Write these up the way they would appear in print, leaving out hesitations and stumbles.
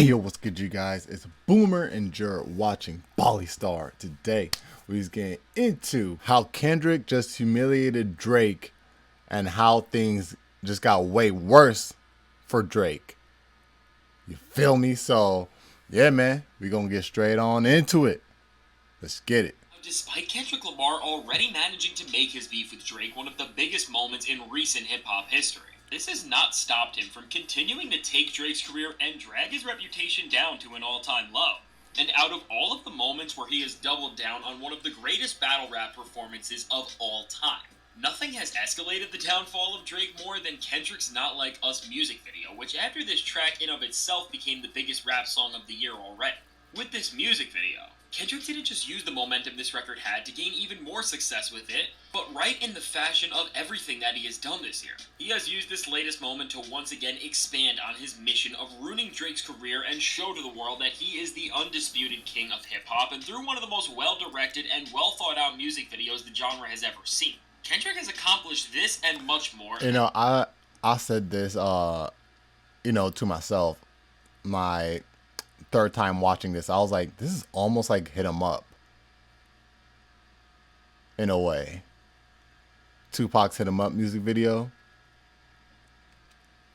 Hey yo, what's good you guys? It's Boomer and you're watching Bali Star. Today we're getting into how Kendrick just humiliated Drake and how things just got way worse for Drake. You feel me? So yeah man, we gonna get straight on into it. Let's get it. Despite Kendrick Lamar already managing to make his beef with Drake one of the biggest moments in recent hip hop history, this has not stopped him from continuing to take Drake's career and drag his reputation down to an all time low. And out of all of the moments where he has doubled down on one of the greatest battle rap performances of all time, nothing has escalated the downfall of Drake more than Kendrick's Not Like Us music video, which after this track in of itself became the biggest rap song of the year already. With this music video, Kendrick didn't just use the momentum this record had to gain even more success with it, but right in the fashion of everything that he has done this year. He has used this latest moment to once again expand on his mission of ruining Drake's career and show to the world that he is the undisputed king of hip-hop, and through one of the most well-directed and well-thought-out music videos the genre has ever seen. Kendrick has accomplished this and much more. I said this to myself my third time watching this. I was like, this is almost like Hit 'Em Up in a way. Tupac's Hit 'Em Up music video.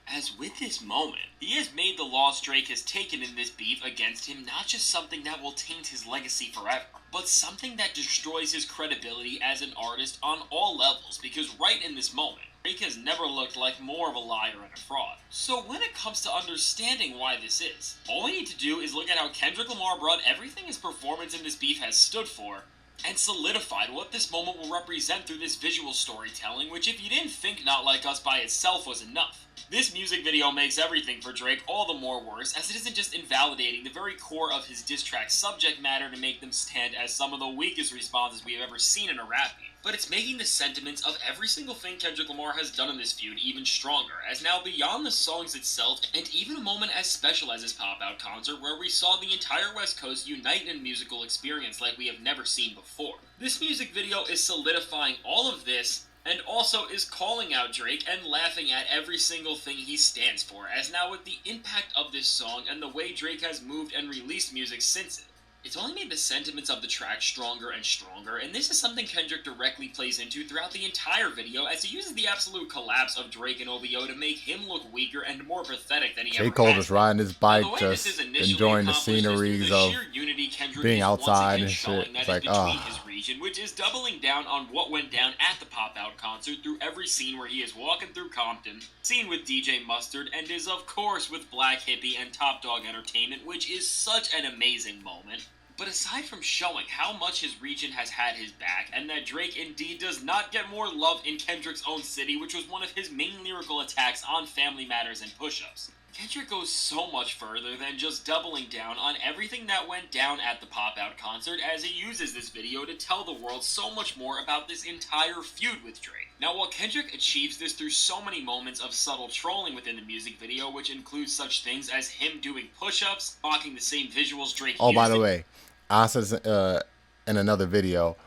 As with this moment, he has made the loss Drake has taken in this beef against him not just something that will taint his legacy forever, but something that destroys his credibility as an artist on all levels, because right in this moment, Drake has never looked like more of a liar and a fraud. So when it comes to understanding why this is, all we need to do is look at how Kendrick Lamar brought everything his performance in this beef has stood for, and solidified what this moment will represent through this visual storytelling, which if you didn't think Not Like Us by itself was enough, this music video makes everything for Drake all the more worse, as it isn't just invalidating the very core of his diss track subject matter to make them stand as some of the weakest responses we have ever seen in a rap beef, but it's making the sentiments of every single thing Kendrick Lamar has done in this feud even stronger, as now beyond the songs itself, and even a moment as special as his pop-out concert where we saw the entire West Coast unite in a musical experience like we have never seen before. This music video is solidifying all of this, and also is calling out Drake and laughing at every single thing he stands for, as now with the impact of this song and the way Drake has moved and released music since it, it's only made the sentiments of the track stronger and stronger, and this is something Kendrick directly plays into throughout the entire video, as he uses the absolute collapse of Drake and OVO to make him look weaker and more pathetic than he J. ever Cole has just been. riding his Now, bike, the way this is just initially enjoying the accomplished is through sceneries the of sheer unity Kendrick being is once outside again and shit. showing that It's is like, between his region, which is doubling down on what went down at the pop-out concert through every scene where he is walking through Compton, scene with DJ Mustard, and is of course with Black Hippie and Top Dog Entertainment, which is such an amazing moment. But aside from showing how much his region has had his back, and that Drake indeed does not get more love in Kendrick's own city, which was one of his main lyrical attacks on Family Matters and push-ups, Kendrick goes so much further than just doubling down on everything that went down at the pop-out concert, as he uses this video to tell the world so much more about this entire feud with Drake. Now, while Kendrick achieves this through so many moments of subtle trolling within the music video, which includes such things as him doing push-ups, mocking the same visuals Drake oh, by used the in way, I said in another video,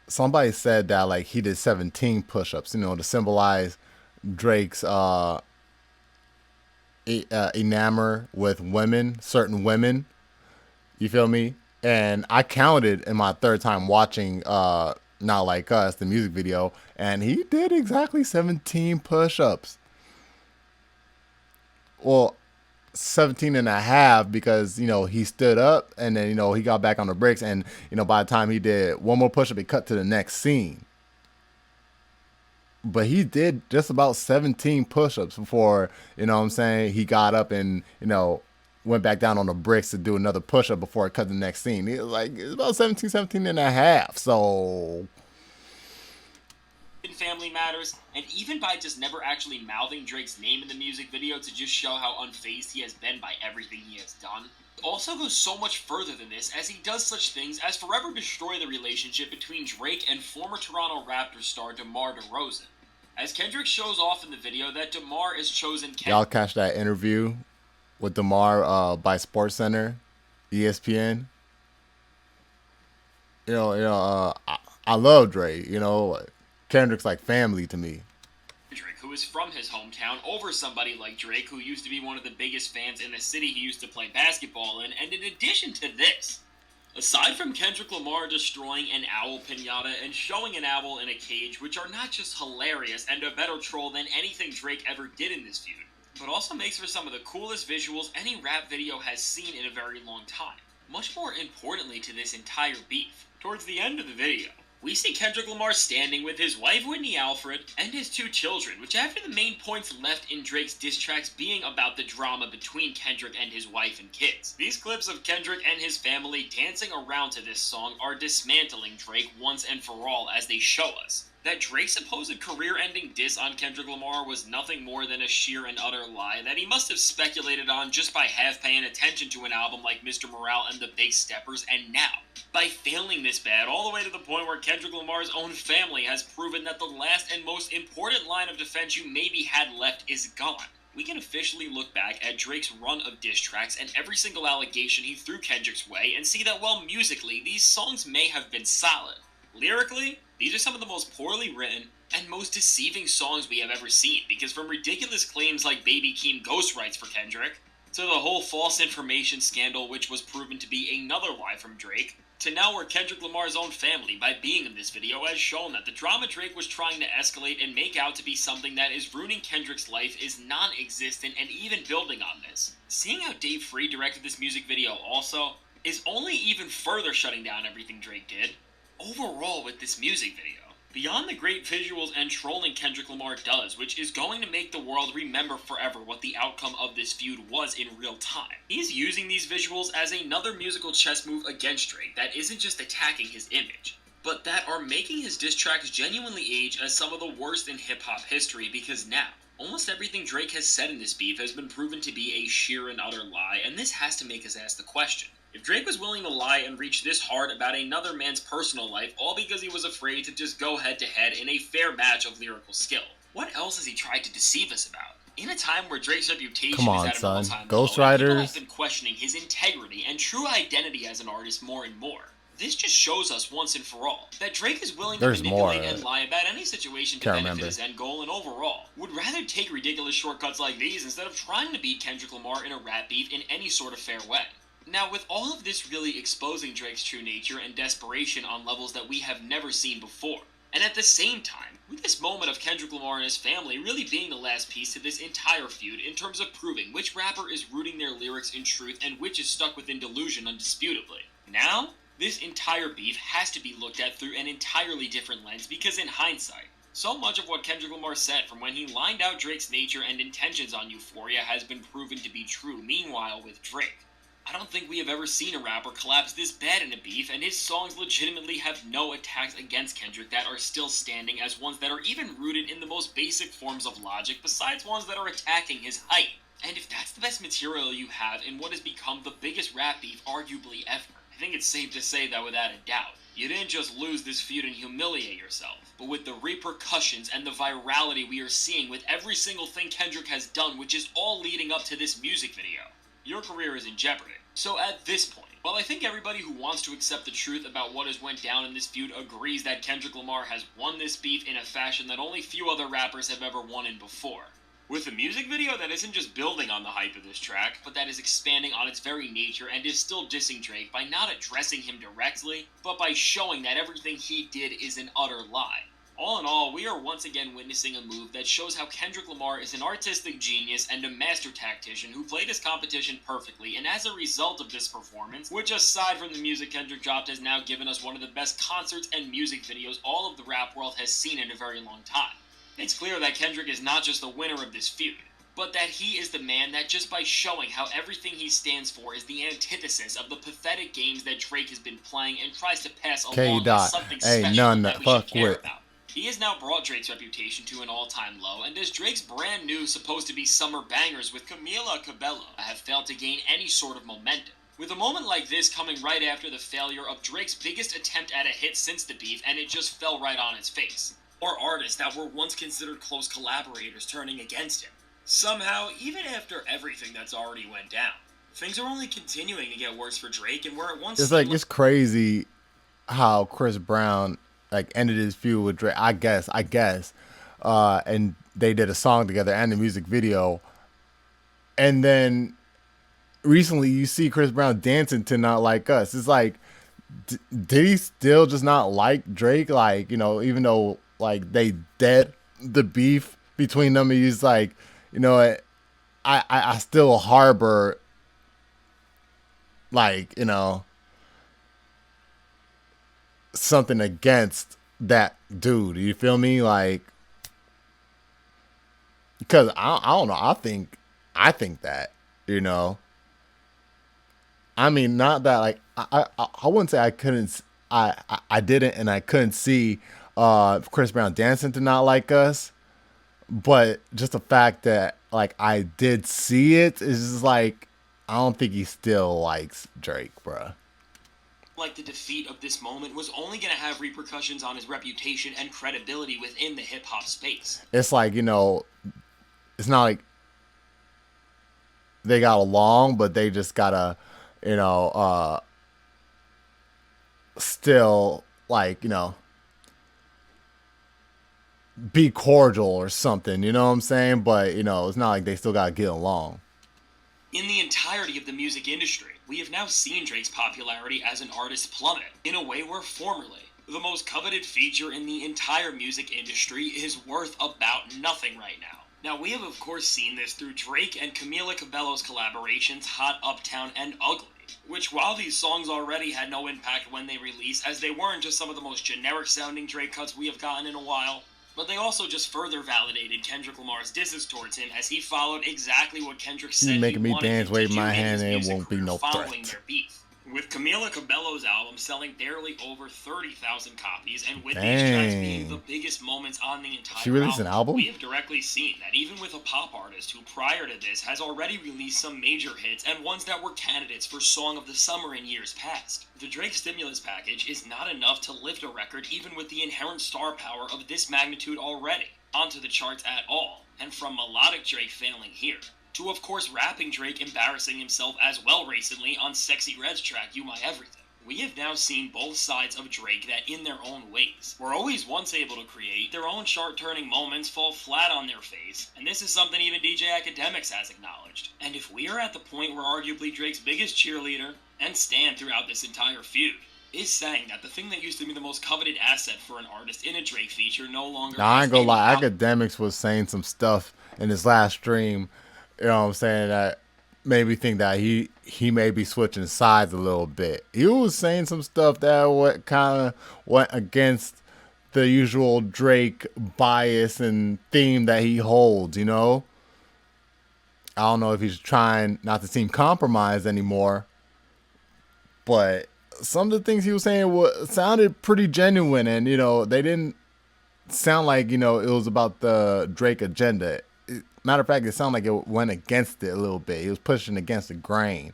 somebody said that like he did 17 push-ups, to symbolize Drake's enamor with women, certain women. You feel me? And I counted in my third time watching Not Like Us, the music video, and he did exactly 17 push-ups. Well, 17 and a half because he stood up and then he got back on the bricks, and by the time he did one more push-up he cut to the next scene. But he did just about 17 push-ups before what I'm saying, he got up and went back down on the bricks to do another push-up before it cut to the next scene. It was like it's about 17 and a half. So in Family Matters, and even by just never actually mouthing Drake's name in the music video to just show how unfazed he has been by everything he has done, also goes so much further than this, as he does such things as forever destroy the relationship between Drake and former Toronto Raptors star DeMar DeRozan, as Kendrick shows off in the video that DeMar is chosen. Y'all catch that interview with DeMar by SportsCenter, ESPN. I love Drake. Kendrick's like family to me. Kendrick, who who is from his hometown over somebody like Drake, who used to be one of the biggest fans in the city he used to play basketball in. And in addition to this, aside from Kendrick Lamar destroying an owl pinata and showing an owl in a cage, which are not just hilarious and a better troll than anything Drake ever did in this feud, but also makes for some of the coolest visuals any rap video has seen in a very long time. Much more importantly to this entire beef, towards the end of the video, we see Kendrick Lamar standing with his wife Whitney Alfred and his 2 children, which after the main points left in Drake's diss tracks being about the drama between Kendrick and his wife and kids. These clips of Kendrick and his family dancing around to this song are dismantling Drake once and for all, as they show us that Drake's supposed career-ending diss on Kendrick Lamar was nothing more than a sheer and utter lie that he must have speculated on just by half paying attention to an album like Mr. Morale and the Big Steppers, and now, by failing this bad all the way to the point where Kendrick Lamar's own family has proven that the last and most important line of defense you maybe had left is gone, we can officially look back at Drake's run of diss tracks and every single allegation he threw Kendrick's way and see that while musically, these songs may have been solid, lyrically, these are some of the most poorly written and most deceiving songs we have ever seen, because from ridiculous claims like Baby Keem ghostwrites for Kendrick, to the whole false information scandal which was proven to be another lie from Drake, to now where Kendrick Lamar's own family, by being in this video, has shown that the drama Drake was trying to escalate and make out to be something that is ruining Kendrick's life is non-existent, and even building on this, seeing how Dave Free directed this music video also, is only even further shutting down everything Drake did. Overall with this music video, beyond the great visuals and trolling Kendrick Lamar does, which is going to make the world remember forever what the outcome of this feud was in real time, he's using these visuals as another musical chess move against Drake that isn't just attacking his image, but that are making his diss tracks genuinely age as some of the worst in hip-hop history, because now, almost everything Drake has said in this beef has been proven to be a sheer and utter lie, and this has to make us ask the question. If Drake was willing to lie and reach this hard about another man's personal life, all because he was afraid to just go head-to-head in a fair match of lyrical skill, what else has he tried to deceive us about? In a time where Drake's reputation is at an all-time low, people have been questioning his integrity and true identity as an artist more and more. This just shows us once and for all that Drake is willing to manipulate and lie about any situation to benefit his end goal, and overall would rather take ridiculous shortcuts like these instead of trying to beat Kendrick Lamar in a rap beef in any sort of fair way. Now, with all of this really exposing Drake's true nature and desperation on levels that we have never seen before, and at the same time, with this moment of Kendrick Lamar and his family really being the last piece to this entire feud in terms of proving which rapper is rooting their lyrics in truth and which is stuck within delusion undisputably. Now, this entire beef has to be looked at through an entirely different lens, because in hindsight, so much of what Kendrick Lamar said from when he lined out Drake's nature and intentions on Euphoria has been proven to be true. Meanwhile, with Drake, I don't think we have ever seen a rapper collapse this bad in a beef, and his songs legitimately have no attacks against Kendrick that are still standing as ones that are even rooted in the most basic forms of logic, besides ones that are attacking his height. And if that's the best material you have in what has become the biggest rap beef arguably ever, I think it's safe to say that without a doubt, you didn't just lose this feud and humiliate yourself, but with the repercussions and the virality we are seeing with every single thing Kendrick has done, which is all leading up to this music video, your career is in jeopardy. So at this point, while I think everybody who wants to accept the truth about what has went down in this feud agrees that Kendrick Lamar has won this beef in a fashion that only few other rappers have ever won in before, with a music video that isn't just building on the hype of this track, but that is expanding on its very nature and is still dissing Drake by not addressing him directly, but by showing that everything he did is an utter lie. All in all, we are once again witnessing a move that shows how Kendrick Lamar is an artistic genius and a master tactician who played his competition perfectly, and as a result of this performance, which aside from the music Kendrick dropped has now given us one of the best concerts and music videos all of the rap world has seen in a very long time. It's clear that Kendrick is not just the winner of this feud, but that he is the man that just by showing how everything he stands for is the antithesis of the pathetic games that Drake has been playing and tries to pass along as something special that we should care about. He has now brought Drake's reputation to an all-time low, and as Drake's brand new supposed to be summer bangers with Camila Cabello have failed to gain any sort of momentum. With a moment like this coming right after the failure of Drake's biggest attempt at a hit since the beef, and it just fell right on its face. Or artists that were once considered close collaborators turning against him. Somehow, even after everything that's already went down, things are only continuing to get worse for Drake, and where it once it's crazy how Chris Brown ended his feud with Drake, I guess. And they did a song together and the music video. And then recently you see Chris Brown dancing to Not Like Us. It's like, did he still just not like Drake? Like, even though like they dead the beef between them, he's like, I still harbor like, something against that dude. You feel me? Like, because I don't know. I think that, you know. I mean, not that like I wouldn't say I couldn't. I didn't and I couldn't see Chris Brown dancing to Not Like Us, but just the fact that like I did see it is just like I don't think he still likes Drake, bruh. Like the defeat of this moment was only going to have repercussions on his reputation and credibility within the hip hop space. It's like, it's not like they got along, but they just gotta, you know, still like, be cordial or something, you know what I'm saying? But, it's not like they still gotta get along. In the entirety of the music industry, we have now seen Drake's popularity as an artist plummet in a way where formerly the most coveted feature in the entire music industry is worth about nothing right now. Now, we have of course seen this through Drake and Camila Cabello's collaborations Hot Uptown and Ugly, which while these songs already had no impact when they released, as they weren't just some of the most generic sounding Drake cuts we have gotten in a while, but they also just further validated Kendrick Lamar's disses towards him as he followed exactly what Kendrick said You he making me wanted dance, him to wave do my in his hand, and it music won't be career no following threat. their beef. With Camila Cabello's album selling barely over 30,000 copies, and with these tracks being the biggest moments on the entire She released an album? we have directly seen that even with a pop artist who prior to this has already released some major hits and ones that were candidates for Song of the Summer in years past, the Drake stimulus package is not enough to lift a record even with the inherent star power of this magnitude already onto the charts at all, and from melodic Drake failing here, to of course rapping Drake embarrassing himself as well recently on Sexy Red's track You My Everything. We have now seen both sides of Drake that in their own ways were always once able to create their own chart-turning moments fall flat on their face, and this is something even DJ Academics has acknowledged. And if we are at the point where arguably Drake's biggest cheerleader and stan throughout this entire feud is saying that the thing that used to be the most coveted asset for an artist in a Drake feature no longer Now, I has ain't gonna any lie, value. Academics was saying some stuff in his last stream, you know what I'm saying, that made me think that he may be switching sides a little bit. He was saying some stuff that what kind of went against the usual Drake bias and theme that he holds, you know? I don't know if he's trying not to seem compromised anymore, but some of the things he was saying sounded pretty genuine, and they didn't sound like it was about the Drake agenda. Matter of fact, it sounded like it went against it a little bit. He was pushing against the grain.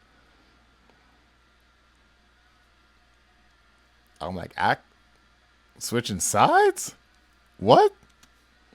I'm like, switching sides? What?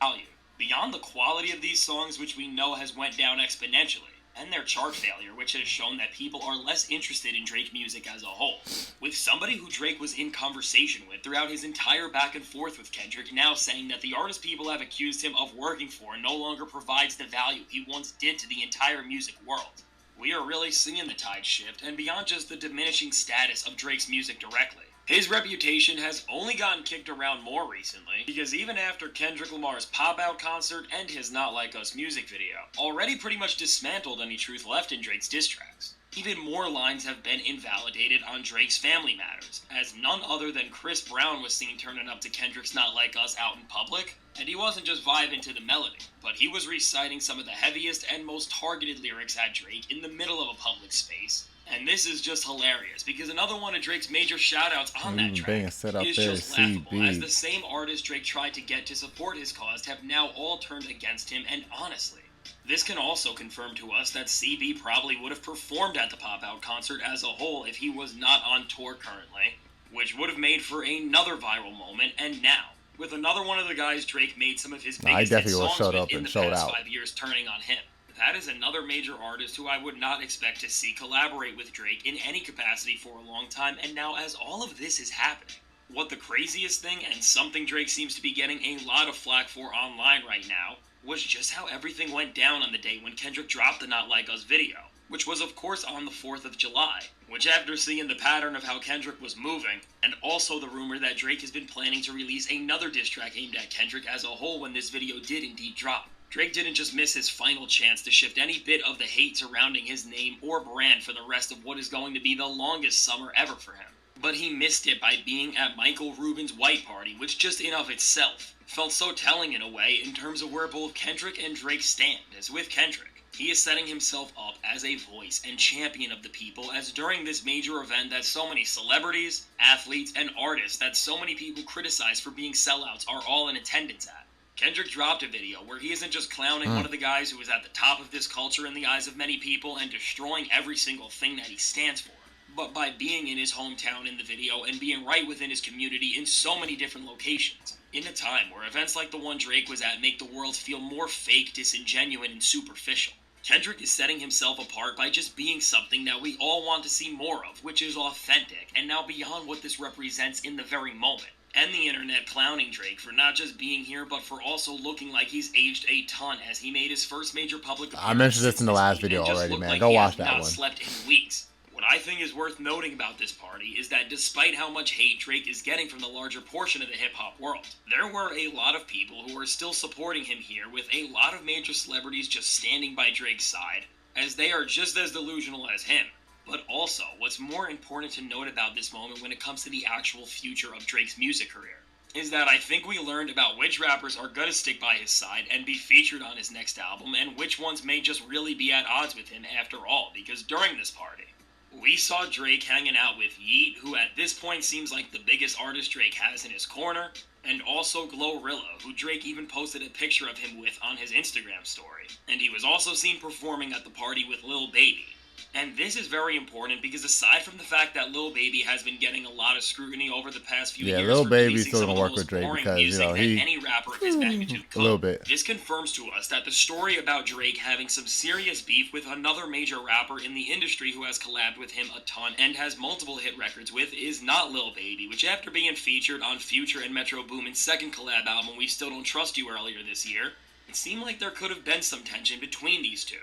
Value beyond the quality of these songs, which we know has went down exponentially, and their chart failure, which has shown that people are less interested in Drake music as a whole. With somebody who Drake was in conversation with throughout his entire back and forth with Kendrick now saying that the artist people have accused him of working for no longer provides the value he once did to the entire music world, we are really seeing the tide shift, and beyond just the diminishing status of Drake's music directly. His reputation has only gotten kicked around more recently, because even after Kendrick Lamar's pop-out concert and his Not Like Us music video, already pretty much dismantled any truth left in Drake's diss tracks, even more lines have been invalidated on Drake's Family Matters, as none other than Chris Brown was seen turning up to Kendrick's Not Like Us out in public, and he wasn't just vibing to the melody, but he was reciting some of the heaviest and most targeted lyrics at Drake in the middle of a public space. And this is just hilarious, because another one of Drake's major shoutouts on that track is just laughable, as the same artists Drake tried to get to support his cause have now all turned against him, and honestly, this can also confirm to us that CB probably would have performed at the pop-out concert as a whole if he was not on tour currently, which would have made for another viral moment, and now, with another one of the guys Drake made some of his biggest hit songs with in the past 5 years turning on him. That is another major artist who I would not expect to see collaborate with Drake in any capacity for a long time, and now as all of this is happening, what the craziest thing, and something Drake seems to be getting a lot of flack for online right now, was just how everything went down on the day when Kendrick dropped the Not Like Us video, which was of course on the 4th of July, which after seeing the pattern of how Kendrick was moving, and also the rumor that Drake has been planning to release another diss track aimed at Kendrick as a whole when this video did indeed drop. Drake didn't just miss his final chance to shift any bit of the hate surrounding his name or brand for the rest of what is going to be the longest summer ever for him, but he missed it by being at Michael Rubin's white party, which just in of itself felt so telling in a way in terms of where both Kendrick and Drake stand, as with Kendrick, he is setting himself up as a voice and champion of the people, as during this major event that so many celebrities, athletes, and artists that so many people criticize for being sellouts are all in attendance at. Kendrick dropped a video where he isn't just clowning one of the guys who is at the top of this culture in the eyes of many people and destroying every single thing that he stands for, but by being in his hometown in the video and being right within his community in so many different locations. In a time where events like the one Drake was at make the world feel more fake, disingenuous, and superficial, Kendrick is setting himself apart by just being something that we all want to see more of, which is authentic, and now beyond what this represents in the very moment. And the internet clowning Drake for not just being here, but for also looking like he's aged a ton as he made his first major public appearance. I mentioned this in the last video already, man. Go watch that one. Not slept in weeks. What I think is worth noting about this party is that despite how much hate Drake is getting from the larger portion of the hip-hop world, there were a lot of people who are still supporting him here, with a lot of major celebrities just standing by Drake's side, as they are just as delusional as him. But also, what's more important to note about this moment when it comes to the actual future of Drake's music career is that I think we learned about which rappers are gonna stick by his side and be featured on his next album, and which ones may just really be at odds with him after all, because during this party, we saw Drake hanging out with Yeat, who at this point seems like the biggest artist Drake has in his corner, and also Glorilla, who Drake even posted a picture of him with on his Instagram story. And he was also seen performing at the party with Lil Baby. And this is very important because aside from the fact that Lil Baby has been getting a lot of scrutiny over the past few years, Lil for Baby's releasing still some gonna of the work most with Drake boring because music that he any rapper of his magnitude could. a little bit. This confirms to us that the story about Drake having some serious beef with another major rapper in the industry who has collabed with him a ton and has multiple hit records with is not Lil Baby, which after being featured on Future and Metro Boomin's second collab album We Still Don't Trust You earlier this year, it seemed like there could have been some tension between these two.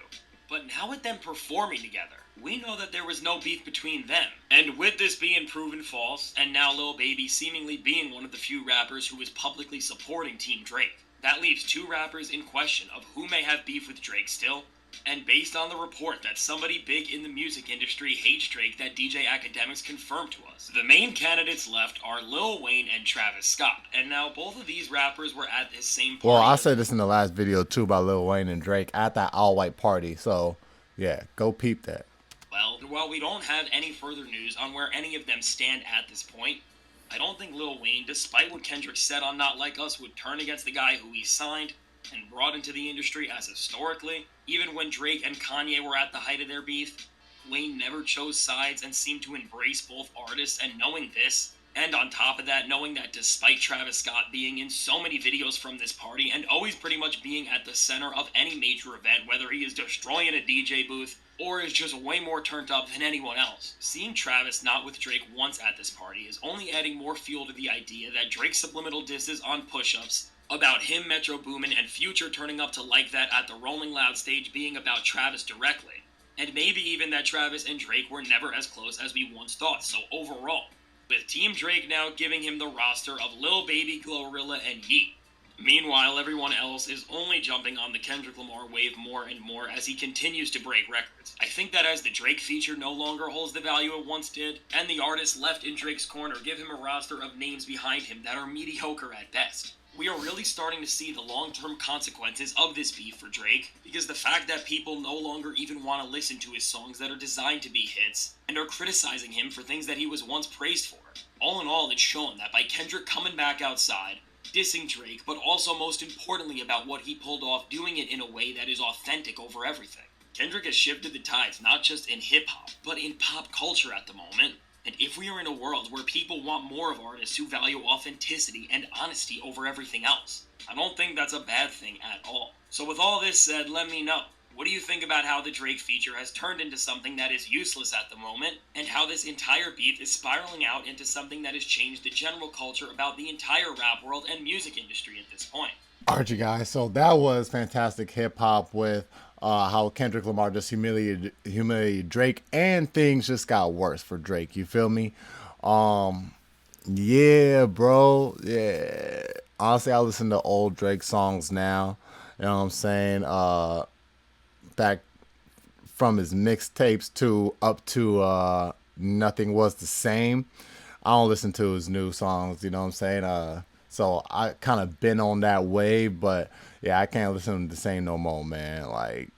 But now with them performing together, we know that there was no beef between them. And with this being proven false, and now Lil Baby seemingly being one of the few rappers who is publicly supporting Team Drake, that leaves two rappers in question of who may have beef with Drake still. And based on the report that somebody big in the music industry hates Drake that DJ Academics confirmed to us, the main candidates left are Lil Wayne and Travis Scott. And now both of these rappers were at this same party. Well, I said this in the last video too about Lil Wayne and Drake at that all-white party. So, yeah, go peep that. Well, while we don't have any further news on where any of them stand at this point, I don't think Lil Wayne, despite what Kendrick said on Not Like Us, would turn against the guy who he signed and brought into the industry, as historically, even when Drake and Kanye were at the height of their beef, Wayne never chose sides and seemed to embrace both artists. And knowing this, and on top of that, knowing that despite Travis Scott being in so many videos from this party and always pretty much being at the center of any major event, whether he is destroying a DJ booth or is just way more turned up than anyone else, seeing Travis not with Drake once at this party is only adding more fuel to the idea that Drake's subliminal disses on push-ups about him, Metro Boomin, and Future turning up to Like That at the Rolling Loud stage being about Travis directly. And maybe even that Travis and Drake were never as close as we once thought. So overall, with Team Drake now giving him the roster of Lil Baby, Glorilla, and Yeat. Meanwhile, everyone else is only jumping on the Kendrick Lamar wave more and more as he continues to break records. I think that as the Drake feature no longer holds the value it once did, and the artists left in Drake's corner give him a roster of names behind him that are mediocre at best, we are really starting to see the long-term consequences of this beef for Drake, because the fact that people no longer even want to listen to his songs that are designed to be hits, and are criticizing him for things that he was once praised for. All in all, it's shown that by Kendrick coming back outside, dissing Drake, but also most importantly about what he pulled off, doing it in a way that is authentic over everything. Kendrick has shifted the tides not just in hip-hop, but in pop culture at the moment. And if we are in a world where people want more of artists who value authenticity and honesty over everything else, I don't think that's a bad thing at all. So with all this said, let me know. What do you think about how the Drake feature has turned into something that is useless at the moment, and how this entire beef is spiraling out into something that has changed the general culture about the entire rap world and music industry at this point? Alright, you guys. So that was fantastic hip hop with how Kendrick Lamar just humiliated Drake, and things just got worse for Drake. You feel me? Um, yeah, bro. Yeah. Honestly, I listen to old Drake songs now. You know what I'm saying? Back from his mixtapes to up to Nothing Was the Same. I don't listen to his new songs, you know what I'm saying? So I kind of been on that wave, but yeah, I can't listen to the same no more, man. Like,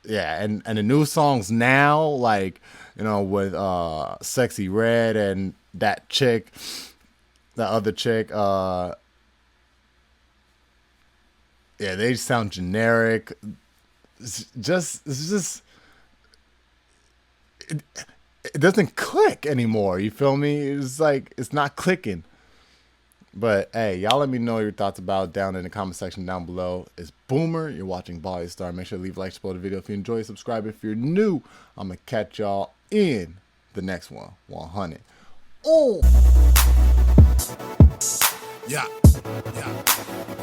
yeah, and the new songs now, like, you know, with Sexy Red and that chick, the other chick, yeah, they sound generic. It's just it doesn't click anymore. You feel me? It's like it's not clicking. But hey, y'all let me know your thoughts about it down in the comment section down below. It's Boomer. You're watching Bali Star. Make sure to leave a like, support the video if you enjoy, subscribe if you're new. I'm gonna catch y'all in the next one. 100. Oh, Yeah, yeah.